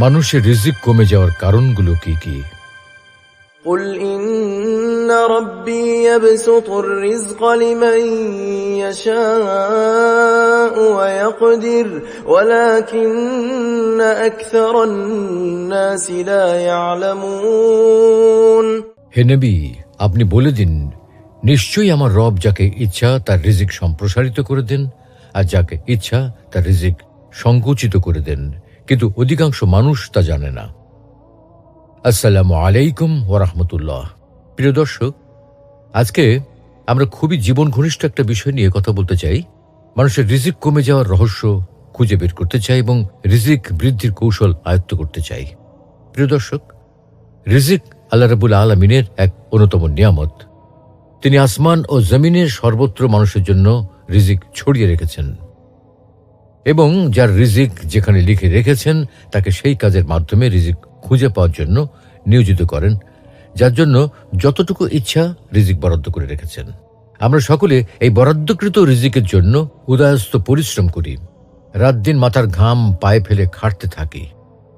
মানুষের রিজিক কমে যাওয়ার কারণগুলো কি কি? قل إن ربي يبسط الرزق لمن يشاء ويقدر ولكن أكثر الناس لا يعلمون। হে নবী, আপনি বলে দিন, নিশ্চয়ই আমার রব যাকে ইচ্ছা তার রিজিক সম্প্রসারিত করে দেন, আর যাকে ইচ্ছা তার রিজিক সংকুচিত করে দেন, কিন্তু অধিকাংশ মানুষ তা জানে না। আসসালামু আলাইকুম ওয়া রাহমাতুল্লাহ। প্রিয় দর্শক, আজকে আমরা খুবই জীবন ঘনিষ্ঠ একটা বিষয় নিয়ে কথা বলতে চাই। মানুষের রিজিক কমে যাওয়ার রহস্য খুঁজে বের করতে চাই এবং রিজিক বৃদ্ধির কৌশল আয়ত্ত করতে চাই। প্রিয় দর্শক, রিজিক আল্লাহ রাব্বুল আলামিনের এক অন্যতম নিয়ামত। তিনি আসমান ও জমিনের সর্বত্র মানুষের জন্য রিজিক ছড়িয়ে রেখেছেন এবং যার রিজিক যেখানে লিখে রেখেছেন তাকে সেই কাজের মাধ্যমে রিজিক খুঁজে পাওয়ার জন্য নিয়োজিত করেন, যার জন্য যতটুকু ইচ্ছা রিজিক বরাদ্দ করে রেখেছেন। আমরা সকলে এই বরাদ্দকৃত রিজিকের জন্য উদয়াস্ত পরিশ্রম করি, রাত দিন মাথার ঘাম পায়ে ফেলে খাটতে থাকি,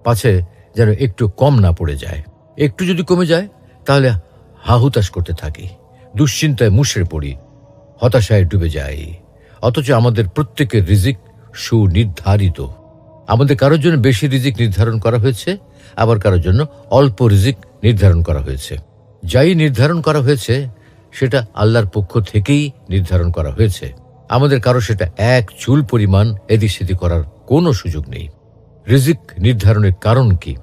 পাছে যেন একটু কম না পড়ে যায়। একটু যদি কমে যায় তাহলে হাহুতাশ করতে থাকি, দুশ্চিন্তায় মুষড়ে পড়ি, হতাশায় ডুবে যাই। অথচ আমাদের প্রত্যেকের রিজিক সুনির্ধারিত। আমাদের কারোর জন্য বেশি রিজিক নির্ধারণ করা হয়েছে, আবার কারোর জন্য অল্প রিজিক নির্ধারণ করা হয়েছে। যাই নির্ধারণ করা হয়েছে সেটা আল্লাহর পক্ষ থেকেই নির্ধারণ করা হয়েছে। আমাদের কারো সেটা এক চুল পরিমাণ এদিক সেদিক করার কোনো সুযোগ নেই। রিজিক নির্ধারণের কারণ কি?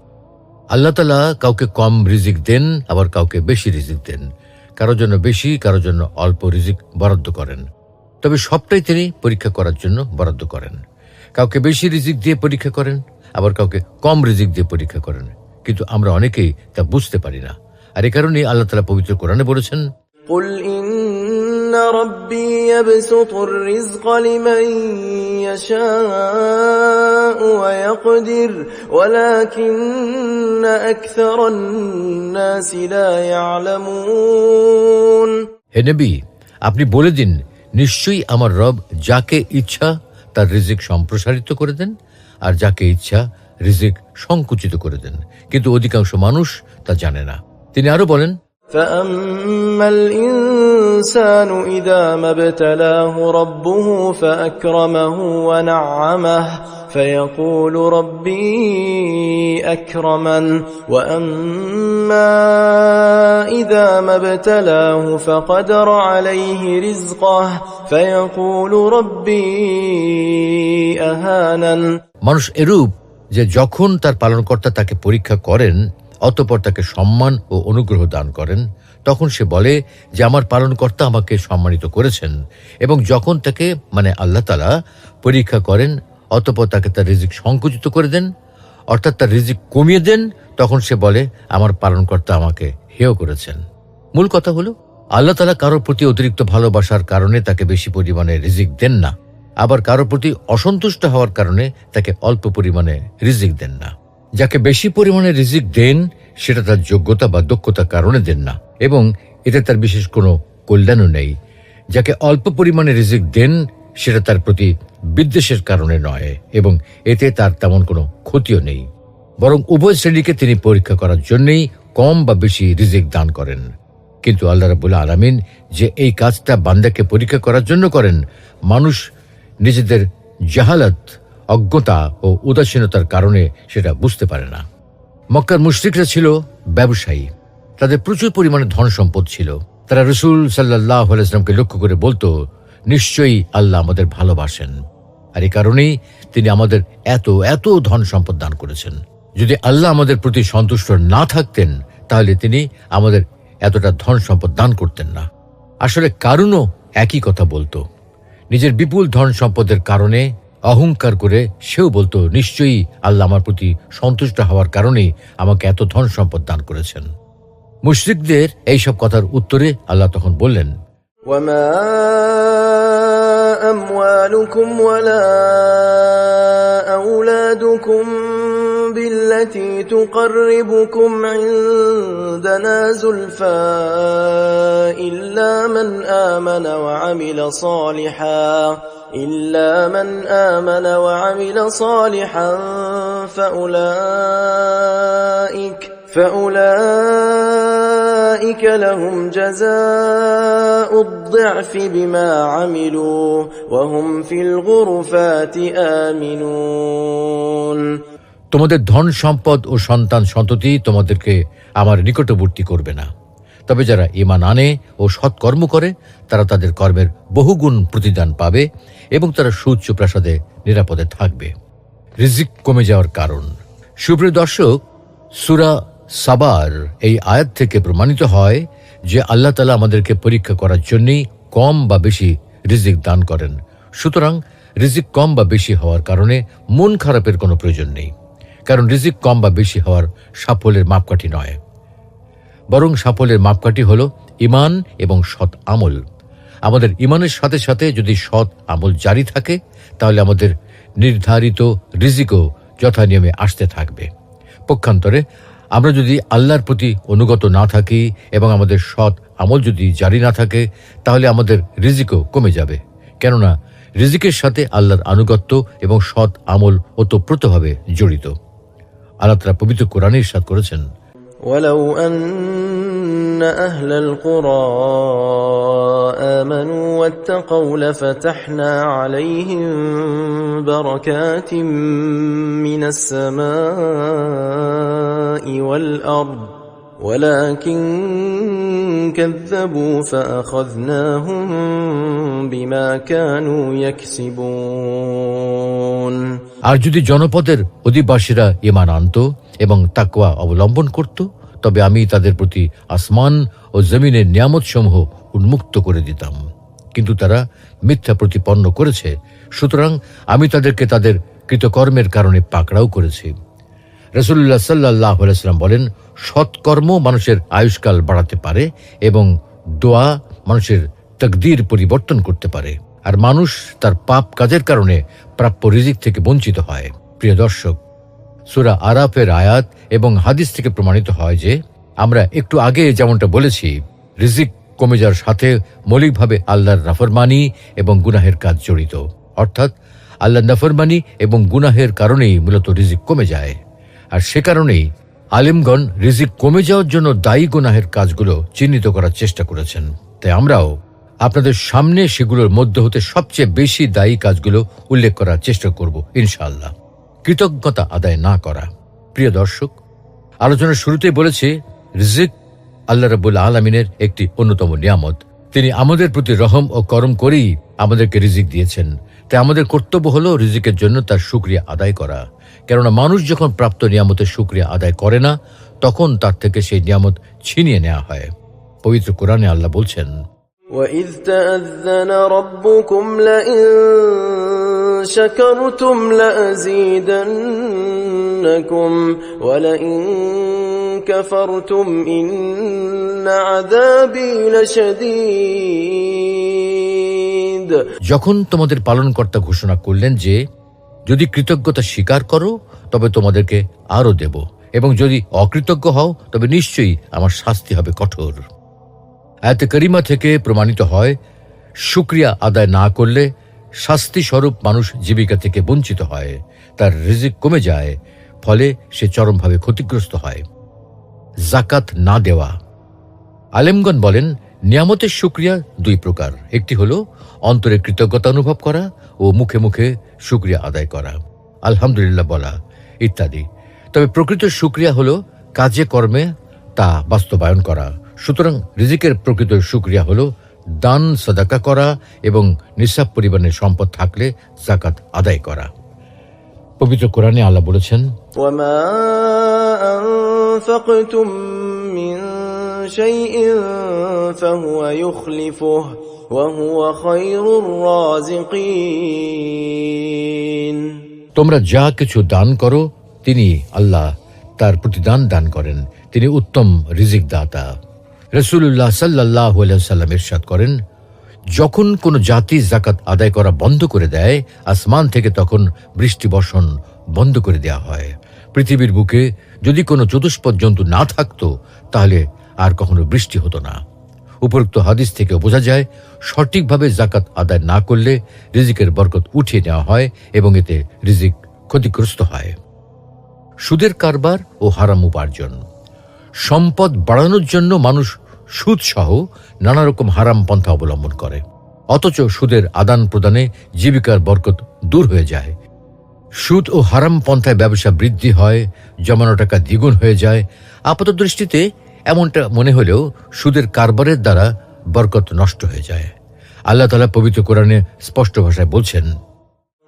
আল্লাহ তাআলা কাউকে কম রিজিক দেন, আবার কাউকে বেশি রিজিক দেন। কারোর জন্য বেশি, কারোর জন্য অল্প রিজিক বরাদ্দ করেন। তবে সবটাই তিনি পরীক্ষা করার জন্য বরাদ্দ করেন। কাউকে বেশি রিজিক দিয়ে পরীক্ষা করেন, আবার কাউকে কম রিজিক দিয়ে পরীক্ষা করেন, কিন্তু আমরা অনেকেই তা বুঝতে পারি না। আর এই কারণে আল্লাহ তাআলা পবিত্র কোরআনে বলেছেন, قل إن ربي يبسط الرزق لمن يشاء ويقدر ولكن أكثر الناس لا يعلمون। হে নবী, আপনি বলে দিন, নিশ্চয়ই আমার রব যাকে ইচ্ছা তার রিজিক সম্প্রসারিত করে দেন, আর যাকে ইচ্ছা রিজিক সংকুচিত করে দেন, কিন্তু অধিকাংশ মানুষ তা জানে না। তিনি আরো বলেন, فأما الإنسان إذا ما ابتلاه ربه فأكرمه ونعمه فيقول ربي أكرمن وأما إذا ما ابتلاه فقدر عليه رزقه فيقول ربي أهانن। মানুষ এরূপ যে যখন তার পালনকর্তা তাকে পরীক্ষা করেন, অতঃপর তাকে সম্মান ও অনুগ্রহ দান করেন, তখন সে বলে যে আমার পালনকর্তা আমাকে সম্মানিত করেছেন। এবং যখন তাকে আল্লাহ তাআলা পরীক্ষা করেন, অতঃপর তাকে তার রিজিক সংকুচিত করে দেন, অর্থাৎ তার রিজিক কমিয়ে দেন, তখন সে বলে আমার পালনকর্তা আমাকে হেয় করেছেন। মূল কথা হলো, আল্লাহ তাআলা কারোর প্রতি অতিরিক্ত ভালোবাসার কারণে তাকে বেশি পরিমাণে রিজিক দেন না, আবার কারোর প্রতি অসন্তুষ্ট হওয়ার কারণে তাকে অল্প পরিমাণে রিজিক দেন না। যাকে বেশি পরিমাণে রিজিক দেন সেটা তার যোগ্যতা বা দক্ষতার কারণে দেন না, এবং এতে তার বিশেষ কোনো কল্যাণও নেই। যাকে অল্প পরিমাণে রিজিক দেন সেটা তার প্রতি বিদ্বেষের কারণে নয়, এবং এতে তার তেমন কোনো ক্ষতিও নেই, বরং উভয় শ্রেণীকে তিনি পরীক্ষা করার জন্যই কম বা বেশি রিজিক দান করেন। কিন্তু আল্লাহ রাব্বুল আলামিন যে এই কাজটা বান্দাকে পরীক্ষা করার জন্য করেন, মানুষ নিজেদের জাহালাত, অজ্ঞতা ও উদাসীনতার কারণে সেটা বুঝতে পারে না। মক্কার মুশরিকরা ছিল ব্যবসায়ী, তাদের প্রচুর পরিমাণে ধন সম্পদ ছিল। তারা রাসূল সাল্লাল্লাহু আলাইহি ওয়াসাল্লামকে লক্ষ্য করে বলতো, নিশ্চয়ই আল্লাহ আমাদের ভালোবাসেন, আর এই কারণেই তিনি আমাদের এত এত ধন সম্পদ দান করেছেন। যদি আল্লাহ আমাদের প্রতি সন্তুষ্ট না থাকতেন তাহলে তিনি আমাদের এতটা ধন সম্পদ দান করতেন না। আসলে কারণও একই কথা বলতো। নিজের বিপুল ধন সম্পদের কারণে অহংকার করে সেও বলতো, নিশ্চয়ই আল্লাহ আমার প্রতি সন্তুষ্ট হওয়ার কারণেই আমাকে এত ধন সম্পদ দান করেছেন। মুশরিকদের এইসব কথার উত্তরে আল্লাহ তখন বললেন, ওয়ামা আমওয়ালুকুম ওয়ালা আওলাদুকুম বিল্লাতী তুকররিবুকুম ইনদানা যুলফা ইল্লা মান আমানা ওয়া আমিলা সালিহা إلا من آمن وعمل صالحا فأولئك لهم جزاء الضعف بما عملوا وهم في الغرفات آمنون। তোমাদের ধন সম্পদ ও সন্তান সন্ততি তোমাদেরকে আমার নিকটবর্তী করবে না, তবে যারা ঈমান আনে ও সৎকর্ম করে তারা তাদের কর্মের বহুগুণ প্রতিদান পাবে এবং তারা সুউচ্চ প্রাসাদে নিরাপদে থাকবে। রিজিক কমে যাওয়ার কারণ। সুপ্রিয় দর্শক, সূরা সাবার এই আয়াত থেকে প্রমাণিত হয় যে আল্লাহ তাআলা আমাদেরকে পরীক্ষা করার জন্যই কম বা বেশি রিজিক দান করেন। সুতরাং রিজিক কম বা বেশি হওয়ার কারণে মন খারাপের কোনো প্রয়োজন নেই, কারণ রিজিক কম বা বেশি হওয়ার সাফল্যের মাপকাঠি নয়, বরং সাফল্যের মাপকাঠি হল ঈমান এবং সৎ আমল। আমাদের ঈমানের সাথে সাথে যদি সৎ আমল জারি থাকে তাহলে আমাদের নির্ধারিত রিজিকও যথানিয়মে আসতে থাকবে। পক্ষান্তরে আমরা যদি আল্লাহর প্রতি অনুগত না থাকি এবং আমাদের সৎ আমল যদি জারি না থাকে তাহলে আমাদের রিজিকও কমে যাবে, কেননা রিজিকের সাথে আল্লাহর আনুগত্য এবং সৎ আমল ওতপ্রোতভাবে জড়িত। আল্লাহ তাআলা পবিত্র কোরআনে ইরশাদ করেছেন, ولو أن أهل القرى آمنوا واتقوا لفتحنا عليهم بركات من السماء والأرض ولكن كذبوا فأخذناهم بما كانوا يكسبون। আর যদি জনপদের অধিবাসীরা ঈমান আনত এবং তাকওয়া অবলম্বন করত তবে আমি তাদের প্রতি আসমান ও জমিনের নিয়ামতসমূহ উন্মুক্ত করে দিতাম, কিন্তু তারা মিথ্যা প্রতিপন্ন করেছে, সুতরাং আমি তাদেরকে তাদের কৃতকর্মের কারণে পাকড়াও করেছি। রাসূলুল্লাহ সাল্লাল্লাহু আলাইহি ওয়াসাল্লাম বলেন, সৎকর্ম মানুষের আয়ুষ্কাল বাড়াতে পারে এবং দোয়া মানুষের তাকদীর পরিবর্তন করতে পারে, আর মানুষ তার পাপ কাজের কারণে প্রাপ্য রিজিক থেকে বঞ্চিত হয়। প্রিয় দর্শক, সূরা আরাফের আয়াত এবং হাদিস থেকে প্রমাণিত হয় যে আমরা একটু আগে যেমনটা বলেছি, রিজিক কমে যাওয়ার সাথে মৌলিকভাবে আল্লাহর নাফরমানি এবং গুনাহের কাজ জড়িত, অর্থাৎ আল্লাহর নাফরমানি এবং গুনাহের কারণেই মূলত রিজিক কমে যায়। আর সে কারণেই আলেমগণ রিজিক কমে যাওয়ার জন্য দায়ী গুনাহের কাজগুলো চিহ্নিত করার চেষ্টা করেছেন। তাই আমরাও আপনাদের সামনে সেগুলোর মধ্যে হতে সবচেয়ে বেশি দায়ী কাজগুলো উল্লেখ করার চেষ্টা করব ইনশাআল্লাহ। কৃতজ্ঞতা আদায় না করা। প্রিয় দর্শক, আলোচনার শুরুতেই বলেছি রিজিক আল্লাহ রাব্বুল আলামিনের একটি অন্যতম নিয়ামত। তিনি আমাদের প্রতি রহম ও করম করেই আমাদেরকে রিজিক দিয়েছেন। তাই আমাদের কর্তব্য হলো রিজিকের জন্য তার শুকরিয়া আদায় করা, কেননা মানুষ যখন প্রাপ্ত নিয়ামতের শুকরিয়া আদায় করে না তখন তার থেকে সেই নিয়ামত ছিনিয়ে নেওয়া হয়। পবিত্র কোরআনে আল্লাহ বলছেন, وَإِذْ تَأَذَّنَ رَبُّكُمْ لَئِن شَكَرْتُمْ لَأَزِيدَنَّكُمْ وَلَئِن كَفَرْتُمْ إِنَّ عَذَابِي لَشَدِيدٌ। যখন তোমাদের পালনকর্তা ঘোষণা করলেন যে যদি কৃতজ্ঞতা স্বীকার করো তবে তোমাদেরকে আরো দেব, এবং যদি অকৃতজ্ঞ হও তবে নিশ্চয়ই আমার শাস্তি হবে কঠোর। আয়াতে কারিমা থেকে প্রমাণিত হয় শুকরিয়া আদায় না করলে শাস্তি স্বরূপ মানুষ জীবিকা থেকে বঞ্চিত হয়, তার রিজিক কমে যায়, ফলে সে চরমভাবে ক্ষতিগ্রস্ত হয়। যাকাত না দেওয়া। আলেমগণ বলেন নিয়ামতের শুকরিয়া দুই প্রকার, একটি হলো অন্তরে কৃতজ্ঞতা অনুভব করা ও মুখে মুখে শুকরিয়া আদায় করা, আলহামদুলিল্লাহ বলা ইত্যাদি। তবে প্রকৃত শুকরিয়া হলো কাজে কর্মে তা বাস্তবায়ন করা। সুতরাং রিজিকের প্রকৃত শুকরিয়া হলো দান সাদাকা করা এবং নিসাব পরিমাণের সম্পদ থাকলে যাকাত আদায় করা। পবিত্র কোরআনে আল্লাহ বলেছেন, وَمَا أَنفَقْتُم مِّن شَيْءٍ فَهُوَ يُخْلِفُهُ وَهُوَ خَيْرُ الرَّازِقِينَ। তোমরা যা কিছু দান করো তিনি আল্লাহ তার প্রতিদান দান করেন, তিনি উত্তম রিজিক দাতা। রাসূলুল্লাহ সাল্লাল্লাহু আলাইহি ওয়াসাল্লাম ইরশাদ করেন, যখন কোনো জাতি যাকাত আদায় করা বন্ধ করে দেয় আসমান থেকে তখন বৃষ্টি বর্ষণ বন্ধ করে দেয়া হয়। পৃথিবীর বুকে যদি কোনো চতুষ্পদ জন্তু না থাকতো তাহলে আর কখনো বৃষ্টি হতো না। উপরোক্ত হাদিস থেকে বোঝা যায় সঠিকভাবে যাকাত আদায় না করলে রিজিকের বরকত উঠিয়ে নেওয়া হয় এবং এতে রিজিক ক্ষতিগ্রস্ত হয়। সুদের কারবার ও হারাম উপার্জন। সম্পদ বাড়ানোর জন্য মানুষ সুদ সহ নানা রকম হারাম পন্থা অবলম্বন করে, অথচ সুদের আদান প্রদানে জীবিকার বরকত দূর হয়ে যায়। সুদ ও হারাম পন্থায় ব্যবসা বৃদ্ধি হয়, জমানো টাকা দ্বিগুণ হয়ে যায়। আপাত দৃষ্টিতে এমনটা মনে হলেও সুদের কারবারের দ্বারা বরকত নষ্ট হয়ে যায়। আল্লাহ তাআলা পবিত্র কোরআনে স্পষ্ট ভাষায় বলছেন,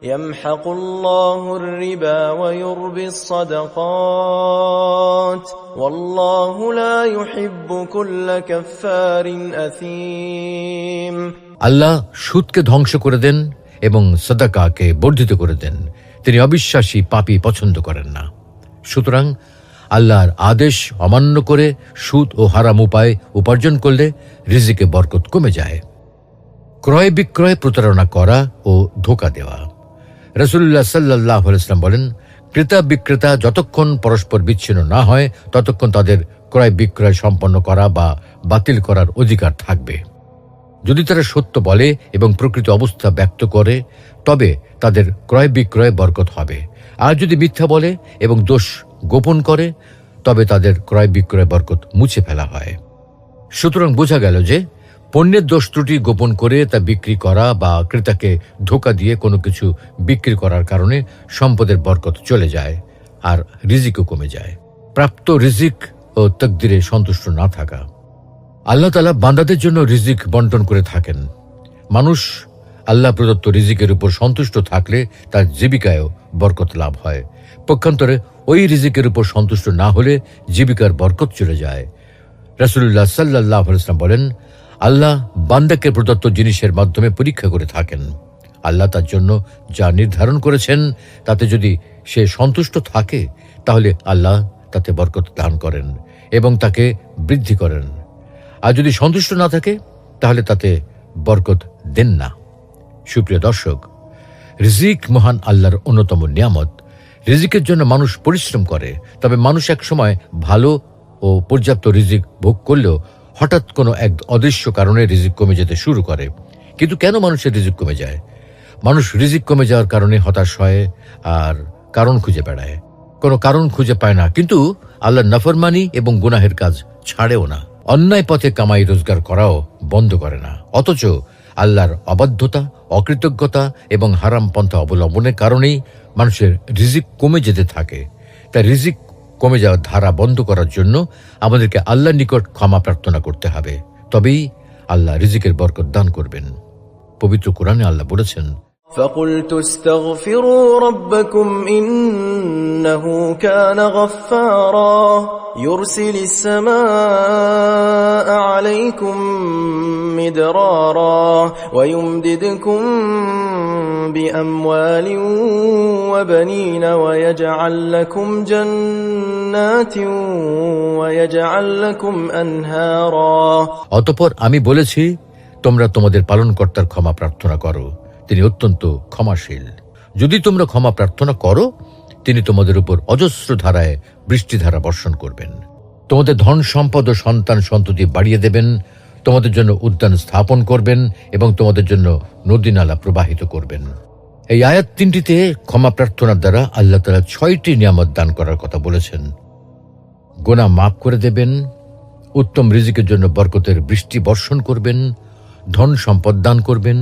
يمحق الله الربا ويربي الصدقات والله لا يحب كل كفار أثيم। আল্লাহ সুদকে ধ্বংস করে দেন এবং সাদাকাকে বর্ধিত করে দেন। তিনি অবিশ্বাসী পাপী পছন্দ করেন না। সুতরাং আল্লাহর আদেশ অমান্য করে সুদ ও হারাম উপায় উপার্জন করলে রিজিকে বরকত কমে যায়। ক্রয় বিক্রয় প্রতারণা করা ও ধোঁকা দেওয়া। রাসূলুল্লাহ সাল্লাল্লাহু আলাইহি ওয়াসাল্লাম বলেন, ক্রেতা বিক্রেতা যতক্ষণ পরস্পর বিচ্ছিন্ন না হয় ততক্ষণ তাদের ক্রয় বিক্রয় সম্পন্ন করা বা বাতিল করার অধিকার থাকবে। যদি তারা সত্য বলে এবং প্রকৃত অবস্থা ব্যক্ত করে তবে তাদের ক্রয় বিক্রয় বরকত হবে, আর যদি মিথ্যা বলে এবং দোষ গোপন করে তবে তাদের ক্রয় বিক্রয় বরকত মুছে ফেলা হয়। সুতরাং বোঝা গেল যে পণ্যের দোষ ত্রুটি গোপন করে তা বিক্রি করা বা ক্রেতাকে ধোঁকা দিয়ে কোনো কিছু বিক্রি করার কারণে সম্পদের বরকত চলে যায় আর রিজিকও কমে যায়। প্রাপ্ত রিজিক ও তাকদিরে সন্তুষ্ট না থাকা। আল্লাহ তাআলা বান্দাদের জন্য রিজিক বন্টন করে থাকেন। মানুষ আল্লাহ প্রদত্ত রিজিকের উপর সন্তুষ্ট থাকলে তার জীবিকায়ও বরকত লাভ হয়। পক্ষান্তরে ওই রিজিকের উপর সন্তুষ্ট না হলে জীবিকার বরকত চলে যায়। রাসূলুল্লাহ সাল্লাল্লাহু আলাইহি ওয়াসাল্লাম বলেন, আল্লাহ বান্দাকে প্রদত্ত জিনিসের মাধ্যমে পরীক্ষা করে থাকেন। আল্লাহ তার জন্য যা নির্ধারণ করেছেন তাতে যদি সে সন্তুষ্ট থাকে তাহলে আল্লাহ তাতে বরকত দান করেন এবং তাকে বৃদ্ধি করেন, আর যদি সন্তুষ্ট না থাকে তাহলে তাতে বরকত দেন না। সুপ্রিয় দর্শক, রিজিক মহান আল্লাহর অন্যতম নিয়ামত। রিজিকের জন্য মানুষ পরিশ্রম করে, তবে মানুষ এক সময় ভালো ও পর্যাপ্ত রিজিক ভোগ করলেও হঠাৎ কোনো এক অদৃশ্য কারণে রিজিক কমে যেতে শুরু করে। কিন্তু কেন মানুষের রিজিক কমে যায়? মানুষ রিজিক কমে যাওয়ার কারণে হতাশ হয় আর কারণ খুঁজে বেড়ায়, কোনো কারণ খুঁজে পায় না, কিন্তু আল্লাহর নাফরমানি এবং গুনাহের কাজ ছাড়েও না, অন্যায় পথে কামাই রোজগার করাও বন্ধ করে না। অথচ আল্লাহর অবাধ্যতা, অকৃতজ্ঞতা এবং হারাম পন্থা অবলম্বনের কারণেই মানুষের রিজিক কমে যেতে থাকে। তাই রিজিক কমে যাওয়ার ধারা বন্ধ করার জন্য আমাদেরকে আল্লাহর নিকট ক্ষমা প্রার্থনা করতে হবে, তবেই আল্লাহ রিজিকের বরকত দান করবেন। পবিত্র কোরআনে আল্লাহ বলেছেন, فقلت استغفروا ربكم إنه كان غفارا يرسل السماء عليكم مدرارا ويمددكم بأموال وبنين ويجعل لكم جنات ويجعل لكم أنهارا। অতঃপর আমি বলেছি, তোমরা তোমাদের পালনকর্তার ক্ষমা প্রার্থনা করো, তিনি অত্যন্ত ক্ষমাশীল। যদি তোমরা ক্ষমা প্রার্থনা করো তিনি তোমাদের উপর অজস্র ধারায় বৃষ্টিধারা বর্ষণ করবেন, তোমাদের ধন সম্পদ ও সন্তান সন্ততি বাড়িয়ে দেবেন, তোমাদের জন্য উদ্যান স্থাপন করবেন এবং তোমাদের জন্য নদী নালা প্রবাহিত করবেন। এই আয়াত তিনটিতে ক্ষমা প্রার্থনার দ্বারা আল্লাহ তাআলা ৬টি নিয়ামত দান করার কথা বলেছেন। গুনাহ মাফ করে দেবেন, উত্তম রিজিকের জন্য বরকতের বৃষ্টি বর্ষণ করবেন, ধন সম্পদ দান করবেন,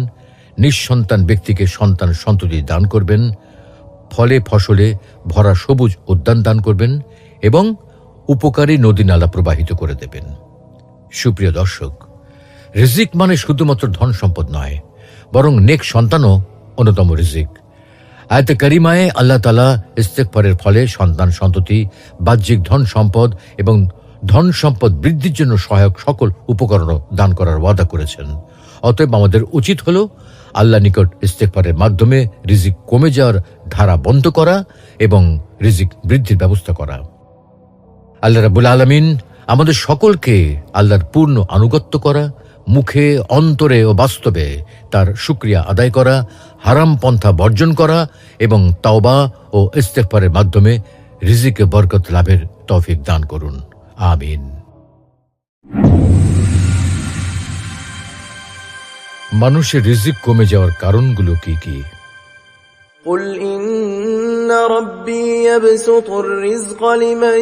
নিঃসন্তান ব্যক্তিকে সন্তান সন্ততি দান করবেন, ফলে ফসলে ভরা সবুজ উদ্যান দান করবেন এবং উপকারী নদী নালা প্রবাহিত করে দেবেন। সুপ্রিয় দর্শক, রিজিক মানে শুধুমাত্র ধন সম্পদ নয়, বরং নেক সন্তানও অন্যতম রিজিক। আয়াতে কারিমায়ে আল্লাহ তাআলা ইস্তেগফারের ফলে সন্তান সন্ততি, বাহ্যিক ধন সম্পদ এবং ধন সম্পদ বৃদ্ধির জন্য সহায়ক সকল উপকরণও দান করার ওয়াদা করেছেন। অতএব আমাদের উচিত হল আল্লাহ নিকট ইস্তেগফারের মাধ্যমে রিজিক কমে যাওয়ার ধারা বন্ধ করা এবং রিজিক বৃদ্ধির ব্যবস্থা করা। আল্লাহ রাব্বুল আলামিন আমাদের সকলকে আল্লাহর পূর্ণ আনুগত্য করা, মুখে, অন্তরে ও বাস্তবে তার শুকরিয়া আদায় করা, হারাম পন্থা বর্জন করা এবং তাওবা ও ইস্তেগফারের মাধ্যমে রিজিকে বরকত লাভের তৌফিক দান করুন। আমিন। মানুষের রিজিক কমে যাওয়ার কারণগুলো কি কি? قل إن ربي يبسط الرزق لمن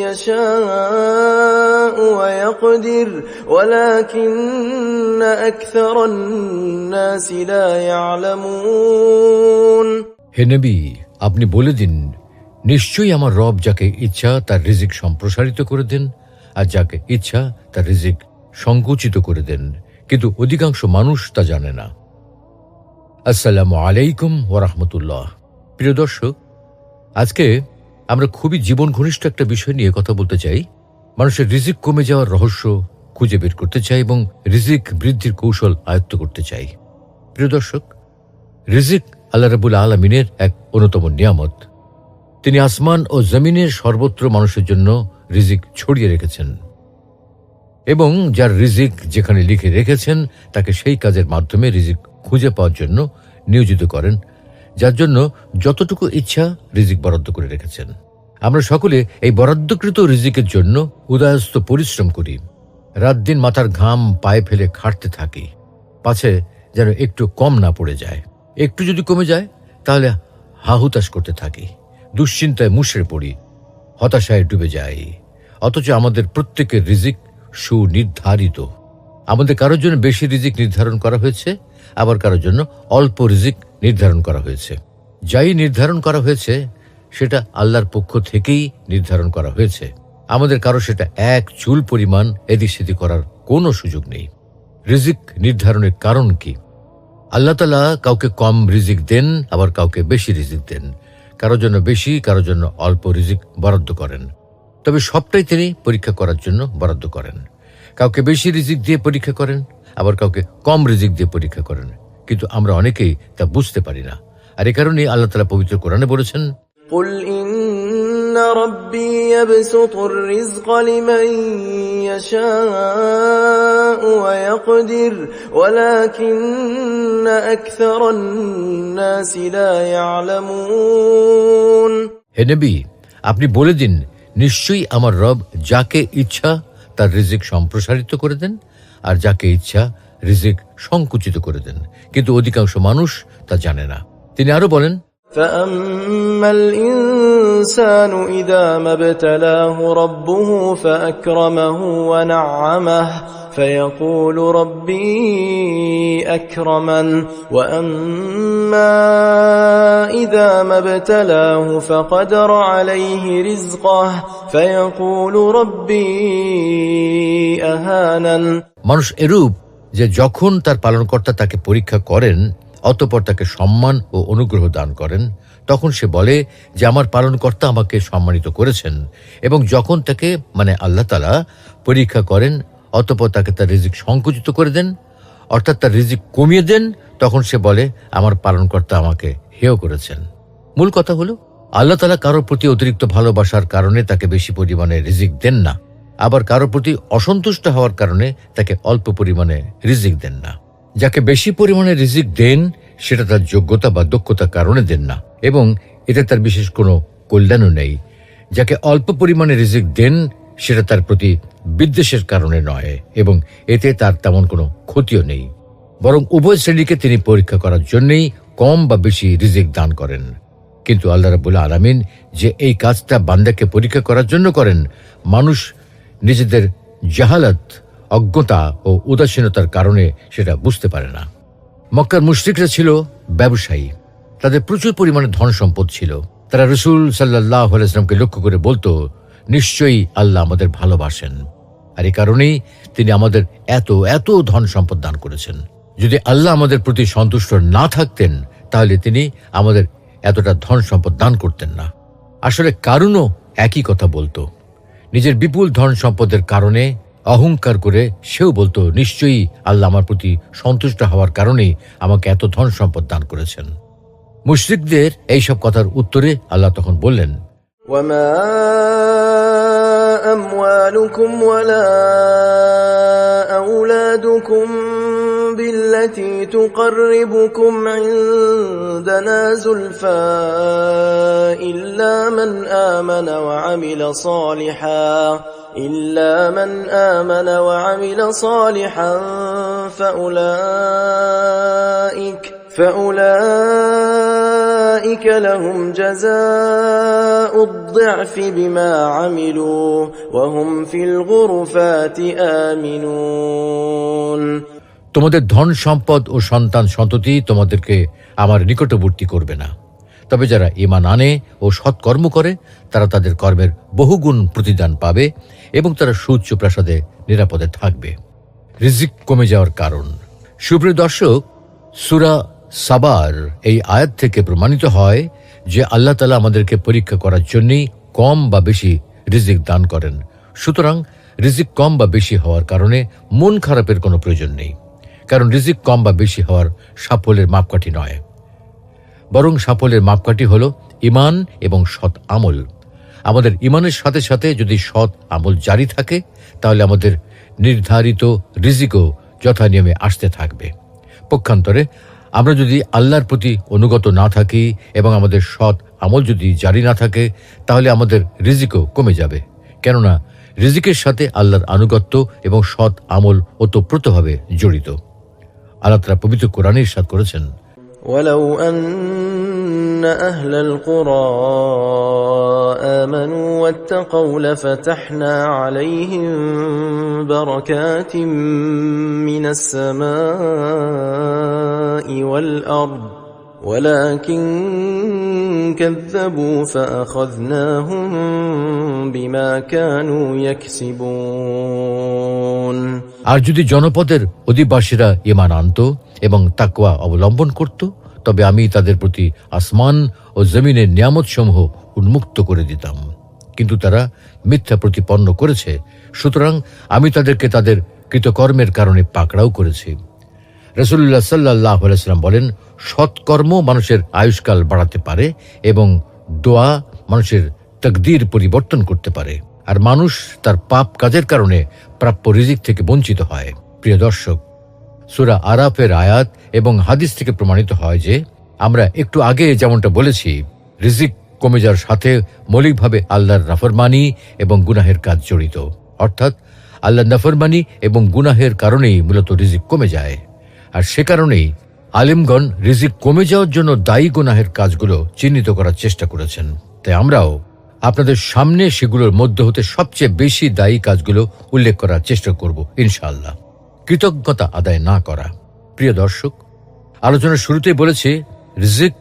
يشاء ويقدر ولكن أكثر الناس لا يعلمون। হে নবী, আপনি বলে দিন, নিশ্চয়ই আমার রব যাকে ইচ্ছা তার রিজিক সম্প্রসারিত করে দেন, আর যাকে ইচ্ছা তার রিজিক সংকুচিত করে দেন, কিন্তু অধিকাংশ মানুষ তা জানে না। আসসালামু আলাইকুম ওয়া রাহমাতুল্লাহ। প্রিয় দর্শক, আজকে আমরা খুবই জীবন ঘনিষ্ঠ একটা বিষয় নিয়ে কথা বলতে চাই। মানুষের রিজিক কমে যাওয়ার রহস্য খুঁজে বের করতে চাই এবং রিজিক বৃদ্ধির কৌশল আয়ত্ত করতে চাই। প্রিয় দর্শক, রিজিক আল্লাহ রাব্বুল আলামিনের এক অন্যতম নিয়ামত। তিনি আসমান ও জমিনের সর্বত্র মানুষের জন্য রিজিক ছড়িয়ে রেখেছেন এবং যার রিজিক যেখানে লিখে রেখেছেন তাকে সেই কাজের মাধ্যমে রিজিক খুঁজে পাওয়ার জন্য নিয়োজিত করেন, যার জন্য যতটুকু ইচ্ছা রিজিক বরাদ্দ করে রেখেছেন। আমরা সকলে এই বরাদ্দকৃত রিজিকের জন্য উদয়াস্ত পরিশ্রম করি, রাত দিন মাথার ঘাম পায়ে ফেলে খাটতে থাকি, পাছে যেন একটু কম না পড়ে যায়। একটু যদি কমে যায় তাহলে হাহুতাশ করতে থাকি, দুশ্চিন্তায় মুষড়ে পড়ি, হতাশায় ডুবে যাই। অথচ আমাদের প্রত্যেকের রিজিক সুনির্ধারিত। আমাদের কারোর জন্য বেশি রিজিক নির্ধারণ করা হয়েছে, আবার কারোর জন্য অল্প রিজিক নির্ধারণ করা হয়েছে। যাই নির্ধারণ করা হয়েছে সেটা আল্লাহর পক্ষ থেকেই নির্ধারণ করা হয়েছে। আমাদের কারো সেটা এক চুল পরিমাণ এদিক সেদিক করার কোনো সুযোগ নেই। রিজিক নির্ধারণের কারণ কি? আল্লাহ তাআলা কাউকে কম রিজিক দেন, আবার কাউকে বেশি রিজিক দেন। কারোর জন্য বেশি, কারোর জন্য অল্প রিজিক বরাদ্দ করেন। তবে সবটাই তিনি পরীক্ষা করার জন্য বরাদ্দ করেন। কাউকে বেশি রিজিক দিয়ে পরীক্ষা করেন, আবার কাউকে কম রিজিক দিয়ে পরীক্ষা করেন, কিন্তু আমরা অনেকেই তা বুঝতে পারি না। আর এ কারণেই আল্লাহ তাআলা পবিত্র কোরআনে বলেছেন, قل إن ربي يبسط الرزق لمن يشاء ويقدر ولكن أكثر الناس لا يعلمون। হে নবী, আপনি বলে দিন, নিশ্চয়ই আমার রব যাকে ইচ্ছা তার রিজিক সম্প্রসারিত করে দেন, আর যাকে ইচ্ছা রিজিক সংকুচিত করে দেন, কিন্তু অধিকাংশ মানুষ তা জানে না। তিনি আরো বলেন, فأما الإنسان إذا ما ابتلاه ربه فأكرمه ونعمه فيقول ربي أكرمن وأما إذا ما ابتلاه فقدر عليه رزقه فيقول ربي أهانن। মানুষ এরূপ যে যখন তার পালনকর্তা তাকে পরীক্ষা করেন, অতঃপর তাকে সম্মান ও অনুগ্রহ দান করেন, তখন সে বলে যে আমার পালনকর্তা আমাকে সম্মানিত করেছেন। এবং যখন তাকে আল্লাহ তাআলা পরীক্ষা করেন, অতঃপর তাকে তার রিজিক সংকুচিত করে দেন, অর্থাৎ তার রিজিক কমিয়ে দেন, তখন সে বলে আমার পালনকর্তা আমাকে হেয় করেছেন। মূল কথা হলো, আল্লাহ তাআলা কারোর প্রতি অতিরিক্ত ভালোবাসার কারণে তাকে বেশি পরিমাণে রিজিক দেন না, আবার কারোর প্রতি অসন্তুষ্ট হওয়ার কারণে তাকে অল্প পরিমাণে রিজিক দেন না। যাকে বেশি পরিমাণে রিজিক দেন সেটা তার যোগ্যতা বা দক্ষতার কারণে দেন না, এবং এতে তার বিশেষ কোনো কল্যাণও নেই। যাকে অল্প পরিমাণে রিজিক দেন সেটা তার প্রতি বিদ্বেষের কারণে নয়, এবং এতে তার তেমন কোনো ক্ষতিও নেই, বরং উভয় শ্রেণীকে তিনি পরীক্ষা করার জন্যই কম বা বেশি রিজিক দান করেন। কিন্তু আল্লাহ রাব্বুল আলামিন যে এই কাজটা বান্দাকে পরীক্ষা করার জন্য করেন, মানুষ নিজেদের জাহালাত, অজ্ঞতা ও উদাসীনতার কারণে সেটা বুঝতে পারে না। মক্কার মুশরিকরা ছিল ব্যবসায়ী, তাদের প্রচুর পরিমাণে ধন সম্পদ ছিল। তারা রাসূল সাল্লাল্লাহু আলাইহি ওয়াসাল্লামকে লক্ষ্য করে বলতো, নিশ্চয়ই আল্লাহ আমাদের ভালোবাসেন, আর এই কারণেই তিনি আমাদের এত এত ধন সম্পদ দান করেছেন। যদি আল্লাহ আমাদের প্রতি সন্তুষ্ট না থাকতেন তাহলে তিনি আমাদের এতটা ধন সম্পদ দান করতেন না। আসলে কারুনও একই কথা বলতো। নিজের বিপুল ধন সম্পদের কারণে অহংকার করে সেও বলতো, নিশ্চয়ই আল্লাহ আমার প্রতি সন্তুষ্ট হওয়ার কারণেই আমাকে এত ধন সম্পদ দান করেছেন। মুশরিকদের এইসব কথার উত্তরে আল্লাহ তখন বললেন, وما أموالكم ولا أولادكم بالتي تقربكم عندنا زلفى إلا من آمن وعمل صالحا إلا من آمن وعمل صالحا فأولئك لهم جزاء الضعف بما عملوا وهم في الغرفات آمنون। তোমাদের ধন সম্পদ ও সন্তান সন্ততি তোমাদেরকে আমার নিকটবর্তী করবে না, তবে যারা ঈমান আনে ও সৎকর্ম করে তারা তাদের কর্মের বহুগুণ প্রতিদান পাবে এবং তারা সুউচ্চ প্রাসাদে নিরাপদে থাকবে। রিজিক কমে যাওয়ার কারণ। সুপ্রিয় দর্শক, সূরা সাবার এই আয়াত থেকে প্রমাণিত হয় যে আল্লাহ তাআলা আমাদেরকে পরীক্ষা করার জন্যই কম বা বেশি রিজিক দান করেন। সুতরাং রিজিক কম বা বেশি হওয়ার কারণে মন খারাপের কোনো প্রয়োজন নেই, কারণ রিজিক কম বা বেশি হওয়ার সাফল্যের মাপকাঠি নয়, বরং সাফল্যের মাপকাঠি হল ঈমান এবং সৎ আমল। আমাদের ঈমানের সাথে সাথে যদি সৎ আমল জারি থাকে তাহলে আমাদের নির্ধারিত রিজিকও যথানিয়মে আসতে থাকবে। পক্ষান্তরে আমরা যদি আল্লাহর প্রতি অনুগত না থাকি এবং আমাদের সৎ আমল যদি জারি না থাকে তাহলে আমাদের রিজিকও কমে যাবে, কেননা রিজিকের সাথে আল্লাহর আনুগত্য এবং সৎ আমল ওতপ্রোতভাবে জড়িত। আল্লাহ তাআলা পবিত্র কোরআনে ইরশাদ করেছেন, ولو أن أهل القرى آمنوا واتقوا لفتحنا عليهم بركات من السماء والأرض ولكن كذبوا فأخذناهم بما كانوا يكسبون। আর যদি জনপদের অধিবাসীরা ঈমান আনত এবং তাকওয়া অবলম্বন করত তবে আমি তাদের প্রতি আসমান ও জমিনের নিয়ামতসমূহ উন্মুক্ত করে দিতাম, কিন্তু তারা মিথ্যা প্রতিপন্ন করেছে, সুতরাং আমি তাদেরকে তাদের কৃতকর্মের কারণে পাকড়াও করেছি। রাসূলুল্লাহ সাল্লাল্লাহু আলাইহি ওয়াসাল্লাম বলেন, সৎকর্ম মানুষের আয়ুষ্কাল বাড়াতে পারে এবং দোয়া মানুষের তাকদীর পরিবর্তন করতে পারে, আর মানুষ তার পাপ কাজের কারণে প্রাপ্য রিজিক থেকে বঞ্চিত হয়। প্রিয় দর্শক, সূরা আরাফের আয়াত এবং হাদিস থেকে প্রমাণিত হয় যে আমরা একটু আগে যেমনটা বলেছি, রিজিক কমে যাওয়ার সাথে মৌলিকভাবে আল্লাহর নাফরমানি এবং গুনাহের কাজ জড়িত, অর্থাৎ আল্লাহর নাফরমানি এবং গুনাহের কারণেই মূলত রিজিক কমে যায়। আর সে কারণেই আলেমগণ রিজিক কমে যাওয়ার জন্য দায়ী গুনাহের কাজগুলো চিহ্নিত করার চেষ্টা করেছেন। তাই আমরাও আপনাদের সামনে সেগুলোর মধ্য হতে সবচেয়ে বেশি দায়ী কাজগুলো উল্লেখ করার চেষ্টা করব ইনশাআল্লাহ। কৃতজ্ঞতা আদায় না করা। প্রিয় দর্শক, আলোচনার শুরুতেই বলেছি রিজিক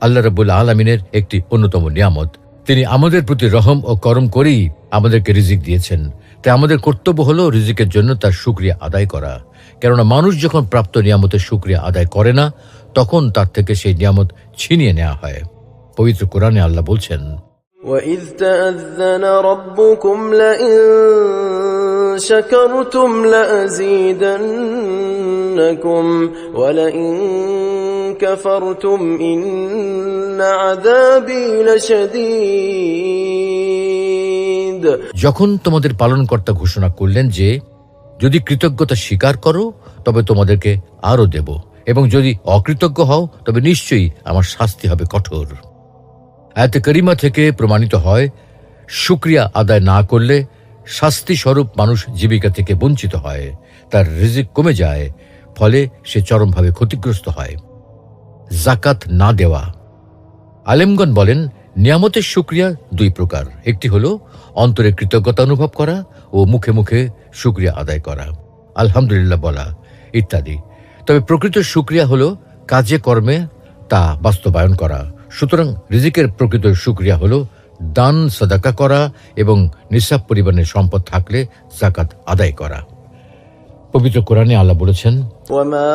আল্লাহ রাব্বুল আলামিনের একটি অন্যতম নিয়ামত। তিনি আমাদের প্রতি রহম ও করম করেই আমাদেরকে রিজিক দিয়েছেন। তাই আমাদের কর্তব্য হলো রিজিকের জন্য তার শুকরিয়া আদায় করা, কেননা মানুষ যখন প্রাপ্ত নিয়ামতের শুকরিয়া আদায় করে না তখন তার থেকে সেই নিয়ামত ছিনিয়ে নেওয়া হয়। পবিত্র কোরআনে আল্লাহ বলছেন, وَإِذْ تَأَذَّنَ رَبُّكُمْ لَئِن شَكَرْتُمْ لَأَزِيدَنَّكُمْ وَلَئِن كَفَرْتُمْ إِنَّ عَذَابِي لَشَدِيدٌ। যখন তোমাদের পালনকর্তা ঘোষণা করলেন যে যদি কৃতজ্ঞতা স্বীকার করো তবে তোমাদেরকে আরো দেব, এবং যদি অকৃতজ্ঞ হও তবে নিশ্চয়ই আমার শাস্তি হবে কঠোর। আয়াতে কারিমা থেকে প্রমাণিত হয় শুকরিয়া আদায় না করলে শাস্তি স্বরূপ মানুষ জীবিকা থেকে বঞ্চিত হয়, তার রিজিক কমে যায়, ফলে সে চরমভাবে ক্ষতিগ্রস্ত হয়। যাকাত না দেওয়া। আলেমগণ বলেন নিয়ামতের শুকরিয়া দুই প্রকার, একটি হলো অন্তরে কৃতজ্ঞতা অনুভব করা ও মুখে মুখে শুকরিয়া আদায় করা, আলহামদুলিল্লাহ বলা ইত্যাদি। তবে প্রকৃত শুকরিয়া হলো কাজে কর্মে তা বাস্তবায়ন করা। সুতরাং রিজিকের প্রকৃত শুকরিয়া হলো দান সাদাকা করা এবং নিসাব পরিমাণের সম্পদ থাকলে যাকাত আদায় করা। পবিত্র কোরআনে আল্লাহ বলেছেন, وَمَا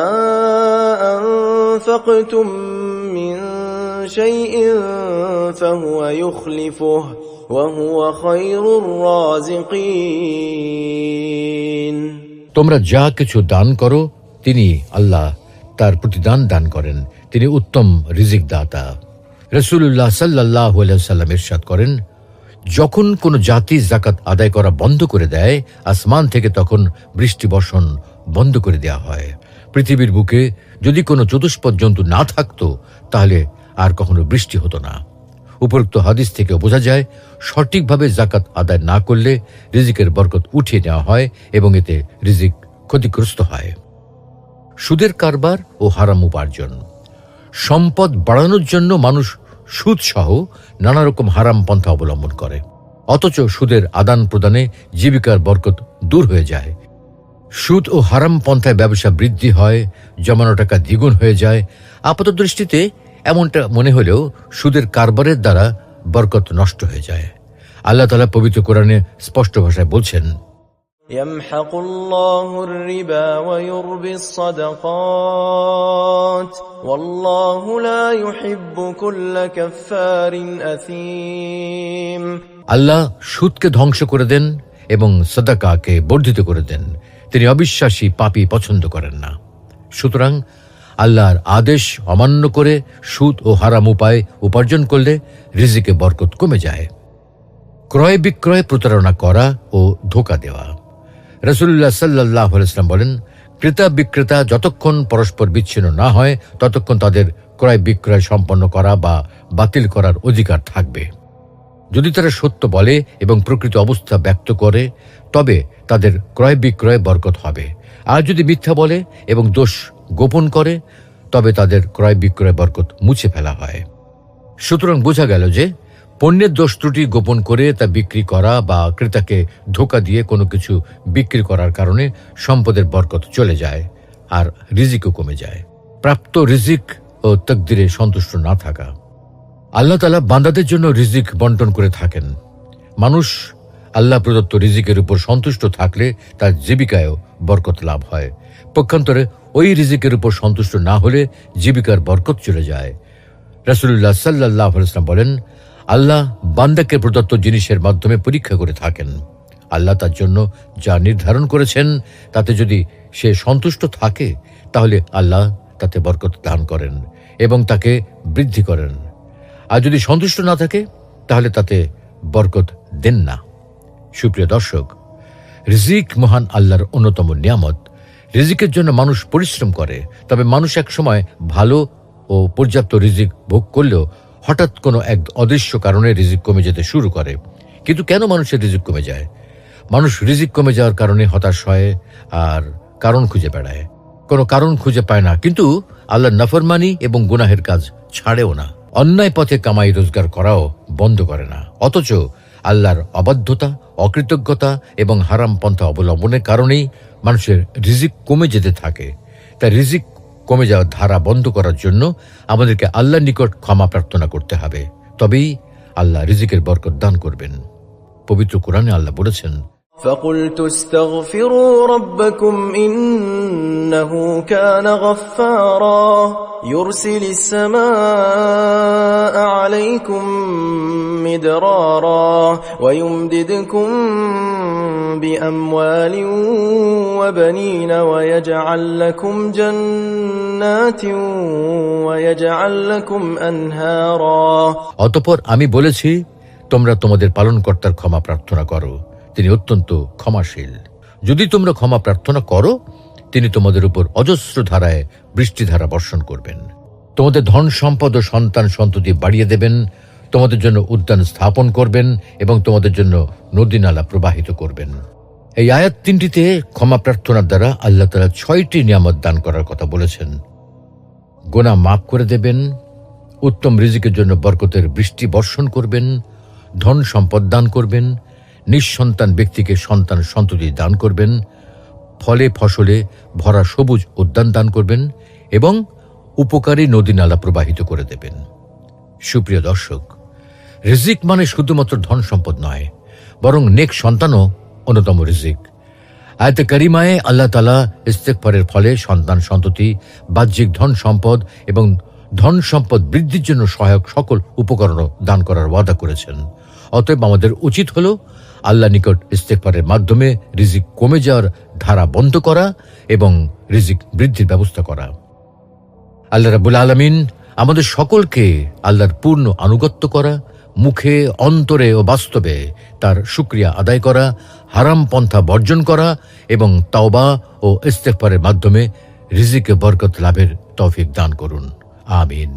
أَنفَقْتُم مِّن شَيْءٍ فَهُوَ يُخْلِفُهُ وَهُوَ خَيْرُ الرَّازِقِينَ। তোমরা যা কিছু দান করো তিনি আল্লাহ তার প্রতিদান দান করেন, তিনি উত্তম রিজিক দাতা। রাসূলুল্লাহ সাল্লাল্লাহু আলাইহি ওয়াসাল্লাম ইরশাদ করেন, যখন কোন জাতি যাকাত আদায় করা বন্ধ করে দেয় আসমান থেকে তখন বৃষ্টি বর্ষণ বন্ধ করে দেওয়া হয়। পৃথিবীর বুকে যদি কোনো চতুষ্পদ জন্তু না থাকতো তাহলে আর কখনো বৃষ্টি হতো না। উপরোক্ত হাদিস থেকে বোঝা যায় সঠিকভাবে যাকাত আদায় না করলে রিজিকের বরকত উঠিয়ে নেওয়া হয় এবং এতে রিজিক ক্ষতিগ্রস্ত হয়। সুদের কারবার ও হারাম উপার্জন। সম্পদ বাড়ানোর জন্য মানুষ সুদ সহ নানা রকম হারাম পন্থা অবলম্বন করে, অথচ সুদের আদান প্রদানে জীবিকার বরকত দূর হয়ে যায়। সুদ ও হারাম পন্থায় ব্যবসা বৃদ্ধি হয়, জমানো টাকা দ্বিগুণ হয়ে যায়। আপাত দৃষ্টিতে এমনটা মনে হলেও সুদের কারবারের দ্বারা বরকত নষ্ট হয়ে যায়। আল্লাহ তাআলা পবিত্র কোরআনে স্পষ্ট ভাষায় বলছেন, يمحق الله الربا ويربي الصدقات والله لا يحب كل كفار أثيم। আল্লাহ সুদকে ধ্বংস করে দেন এবং সাদাকাকে বর্ধিত করে দেন। তিনি অবিশ্বাসী পাপী পছন্দ করেন না। সুতরাং আল্লাহর আদেশ অমান্য করে সুদ ও হারাম উপায় উপার্জন করলে রিজিকে বরকত কমে যায়। ক্রয় বিক্রয় প্রতারণা করা ও ধোঁকা দেওয়া। রাসূলুল্লাহ সাল্লাল্লাহু আলাইহি ওয়াসাল্লাম বলেন, ক্রেতা বিক্রেতা যতক্ষণ পরস্পর বিচ্ছিন্ন না হয় ততক্ষণ তাদের ক্রয় বিক্রয় সম্পন্ন করা বা বাতিল করার অধিকার থাকবে। যদি তারা সত্য বলে এবং প্রকৃত অবস্থা ব্যক্ত করে তবে তাদের ক্রয় বিক্রয় বরকত হবে। আর যদি মিথ্যা বলে এবং দোষ গোপন করে তবে তাদের ক্রয় বিক্রয় বরকত মুছে ফেলা হয়। সুতরাং বোঝা গেল যে পণ্যের দোষ ত্রুটি গোপন করে তা বিক্রি করা বা ক্রেতাকে ধোঁকা দিয়ে কোনো কিছু বিক্রি করার কারণে সম্পদের বরকত চলে যায় আর রিজিকও কমে যায়। প্রাপ্ত রিজিক ও তাকদিরে সন্তুষ্ট না থাকা। আল্লাহ তাআলা বান্দাদের জন্য রিজিক বন্টন করে থাকেন। মানুষ আল্লাহ প্রদত্ত রিজিকের উপর সন্তুষ্ট থাকলে তার জীবিকায়ও বরকত লাভ হয়। পক্ষান্তরে ওই রিজিকের উপর সন্তুষ্ট না হলে জীবিকার বরকত চলে যায়। রাসূলুল্লাহ সাল্লাল্লাহু আলাইহি ওয়াসাল্লাম বলেন, আল্লাহ বান্দাকে প্রদত্ত জিনিসের মাধ্যমে পরীক্ষা করে থাকেন। আল্লাহ তার জন্য যা নির্ধারণ করেছেন তাতে যদি সে সন্তুষ্ট থাকে তাহলে আল্লাহ তাতে বরকত দান করেন এবং তাকে বৃদ্ধি করেন। আর যদি সন্তুষ্ট না থাকে তাহলে তাতে বরকত দেন না। সুপ্রিয় দর্শক, রিজিক মহান আল্লাহর অন্যতম নিয়ামত। রিজিকের জন্য মানুষ পরিশ্রম করে, তবে মানুষ এক সময় ভালো ও পর্যাপ্ত রিজিক ভোগ করলেও হঠাৎ কোনো এক অদৃশ্য কারণে রিজিক কমে যেতে শুরু করে। কিন্তু কেন মানুষের রিজিক কমে যায়? মানুষ রিজিক কমে যাওয়ার কারণে হতাশ হয় আর কারণ খুঁজে বেড়ায়। কোনো কারণ খুঁজে পায় না, কিন্তু আল্লাহর নাফরমানি এবং গুনাহের কাজ ছাড়েও না। অন্যায় পথে কামাই রোজগার করাও বন্ধ করে না। অথচ আল্লাহর অবাধ্যতা, অকৃতজ্ঞতা এবং হারাম পন্থা অবলম্বনের কারণেই মানুষের রিজিক কমে যেতে থাকে। তাই রিজিক কমে যাওয়ার ধারা বন্ধ করার জন্য আমাদেরকে আল্লাহর নিকট ক্ষমা প্রার্থনা করতে হবে, তবেই আল্লাহ রিজিকের বরকত দান করবেন। পবিত্র কোরআনে আল্লাহ বলেছেন, فقلت استغفروا ربكم إنه كان غفارا يرسل السماء عليكم مدرارا ويمددكم بأموال وبنين ويجعل لكم جنات ويجعل لكم أنهارا। অতঃপর আমি বলেছি, তোমরা তোমাদের পালনকর্তার ক্ষমা প্রার্থনা করো, তিনি অত্যন্ত ক্ষমাশীল। যদি তোমরা ক্ষমা প্রার্থনা করো তিনি তোমাদের উপর অজস্র ধারায় বৃষ্টিধারা বর্ষণ করবেন, তোমাদের ধন সম্পদ ও সন্তান সন্ততি বাড়িয়ে দেবেন, তোমাদের জন্য উদ্যান স্থাপন করবেন এবং তোমাদের জন্য নদী নালা প্রবাহিত করবেন। এই আয়াত তিনটিতে ক্ষমা প্রার্থনার দ্বারা আল্লাহ তাআলা ৬টি নিয়ামত দান করার কথা বলেছেন। গুনাহ মাফ করে দেবেন, উত্তম রিজিকের জন্য বরকতের বৃষ্টি বর্ষণ করবেন, ধন সম্পদ দান করবেন, নিঃসন্তান ব্যক্তিকে সন্তান সন্ততি দান করবেন, ফলে ফসলে ভরা সবুজ উদ্যান দান করবেন এবং উপকারী নদী নালা প্রবাহিত করে দেবেন। সুপ্রিয় দর্শক, রিজিক মানে শুধুমাত্র ধন সম্পদ নয়, বরং নেক সন্তানও অন্যতম রিজিক। আয়াতে কারিমায়ে আল্লাহ তাআলা ইস্তেগফারের ফলে সন্তান সন্ততি, বাহ্যিক ধন সম্পদ এবং ধন সম্পদ বৃদ্ধির জন্য সহায়ক সকল উপকরণ দান করার ওয়াদা করেছেন। অতএব আমাদের উচিত হলো আল্লাহ নিকট ইস্তেগফারের মাধ্যমে রিজিক কমে যাওয়ার ধারা বন্ধ করা এবং রিজিক বৃদ্ধির ব্যবস্থা করা। আল্লাহ রাব্বুল আলামিন আমাদের সকলকে আল্লাহর পূর্ণ আনুগত্য করা, মুখে, অন্তরে ও বাস্তবে তার শুকরিয়া আদায় করা, হারাম পন্থা বর্জন করা এবং তাওবা ও ইস্তেগফারের মাধ্যমে রিজিকে বরকত লাভের তৌফিক দান করুন। আমিন।